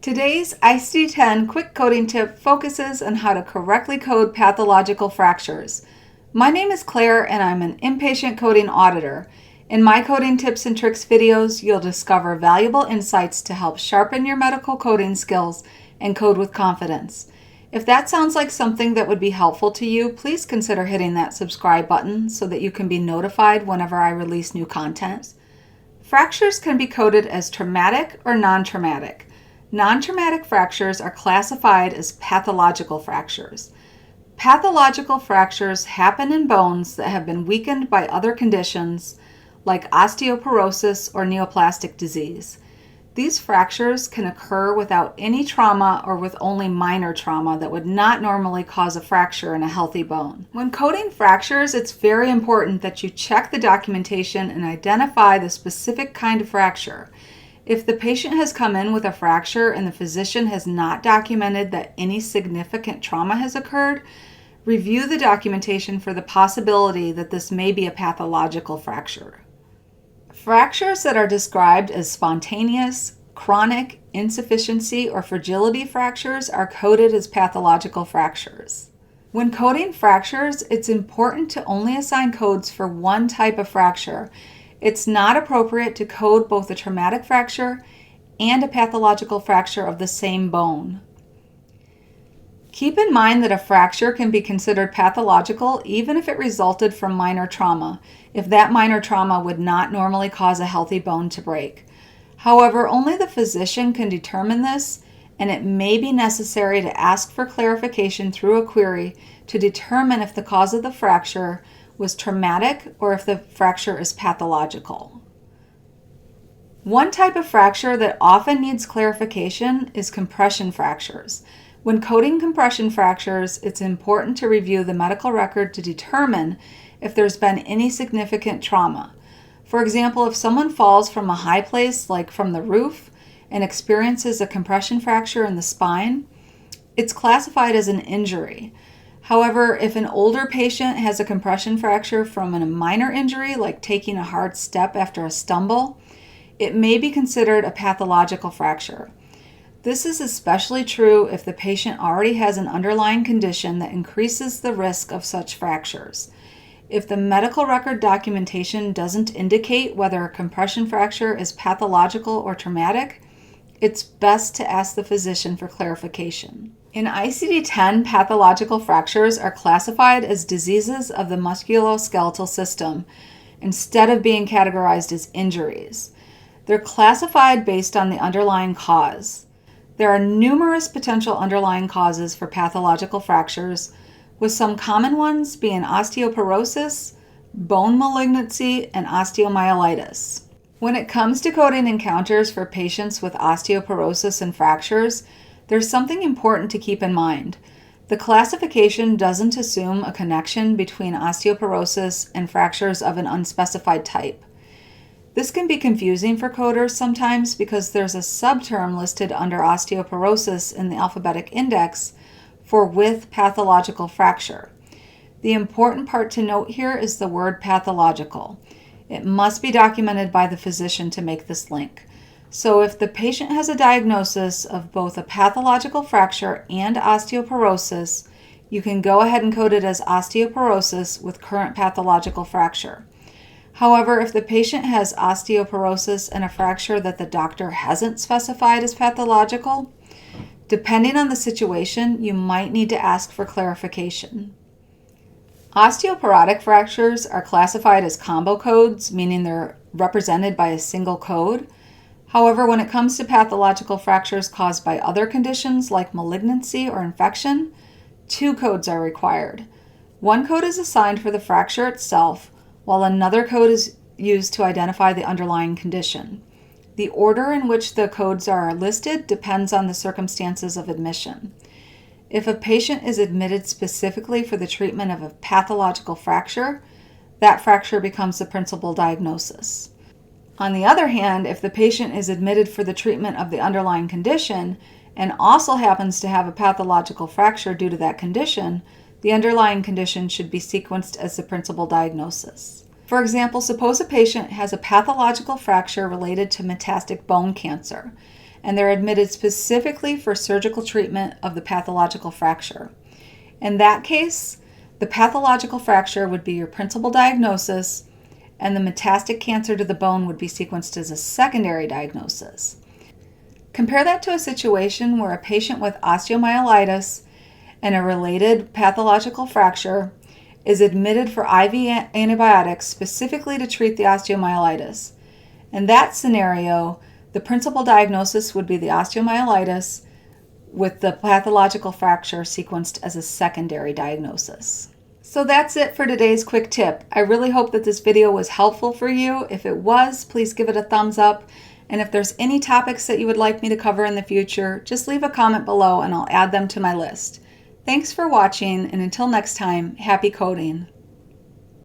Today's ICD-10 quick coding tip focuses on how to correctly code pathological fractures. My name is Claire and I'm an inpatient coding auditor. In my coding tips and tricks videos, you'll discover valuable insights to help sharpen your medical coding skills and code with confidence. If that sounds like something that would be helpful to you, please consider hitting that subscribe button so that you can be notified whenever I release new content. Fractures can be coded as traumatic or non-traumatic. Non-traumatic fractures are classified as pathological fractures. Pathological fractures happen in bones that have been weakened by other conditions like osteoporosis or neoplastic disease. These fractures can occur without any trauma or with only minor trauma that would not normally cause a fracture in a healthy bone. When coding fractures, it's very important that you check the documentation and identify the specific kind of fracture. If the patient has come in with a fracture and the physician has not documented that any significant trauma has occurred, review the documentation for the possibility that this may be a pathological fracture. Fractures that are described as spontaneous, chronic, insufficiency, or fragility fractures are coded as pathological fractures. When coding fractures, it's important to only assign codes for one type of fracture. It's not appropriate to code both a traumatic fracture and a pathological fracture of the same bone. Keep in mind that a fracture can be considered pathological even if it resulted from minor trauma, if that minor trauma would not normally cause a healthy bone to break. However, only the physician can determine this, and it may be necessary to ask for clarification through a query to determine if the cause of the fracture was traumatic or if the fracture is pathological. One type of fracture that often needs clarification is compression fractures. When coding compression fractures, it's important to review the medical record to determine if there's been any significant trauma. For example, if someone falls from a high place, like from the roof, and experiences a compression fracture in the spine, it's classified as an injury. However, if an older patient has a compression fracture from a minor injury, like taking a hard step after a stumble, it may be considered a pathological fracture. This is especially true if the patient already has an underlying condition that increases the risk of such fractures. If the medical record documentation doesn't indicate whether a compression fracture is pathological or traumatic, it's best to ask the physician for clarification. In ICD-10, pathological fractures are classified as diseases of the musculoskeletal system instead of being categorized as injuries. They're classified based on the underlying cause. There are numerous potential underlying causes for pathological fractures, with some common ones being osteoporosis, bone malignancy, and osteomyelitis. When it comes to coding encounters for patients with osteoporosis and fractures, there's something important to keep in mind. The classification doesn't assume a connection between osteoporosis and fractures of an unspecified type. This can be confusing for coders sometimes because there's a subterm listed under osteoporosis in the alphabetic index for with pathological fracture. The important part to note here is the word pathological. It must be documented by the physician to make this link. So if the patient has a diagnosis of both a pathological fracture and osteoporosis, you can go ahead and code it as osteoporosis with current pathological fracture. However, if the patient has osteoporosis and a fracture that the doctor hasn't specified as pathological, depending on the situation, you might need to ask for clarification. Osteoporotic fractures are classified as combo codes, meaning they're represented by a single code. However, when it comes to pathological fractures caused by other conditions like malignancy or infection, 2 codes are required. One code is assigned for the fracture itself, while another code is used to identify the underlying condition. The order in which the codes are listed depends on the circumstances of admission. If a patient is admitted specifically for the treatment of a pathological fracture, that fracture becomes the principal diagnosis. On the other hand, if the patient is admitted for the treatment of the underlying condition and also happens to have a pathological fracture due to that condition, the underlying condition should be sequenced as the principal diagnosis. For example, suppose a patient has a pathological fracture related to metastatic bone cancer, and they're admitted specifically for surgical treatment of the pathological fracture. In that case, the pathological fracture would be your principal diagnosis, and the metastatic cancer to the bone would be sequenced as a secondary diagnosis. Compare that to a situation where a patient with osteomyelitis and a related pathological fracture is admitted for IV antibiotics specifically to treat the osteomyelitis. In that scenario, the principal diagnosis would be the osteomyelitis, with the pathological fracture sequenced as a secondary diagnosis. So that's it for today's quick tip. I really hope that this video was helpful for you. If it was, please give it a thumbs up. And if there's any topics that you would like me to cover in the future, just leave a comment below and I'll add them to my list. Thanks for watching, and until next time, happy coding.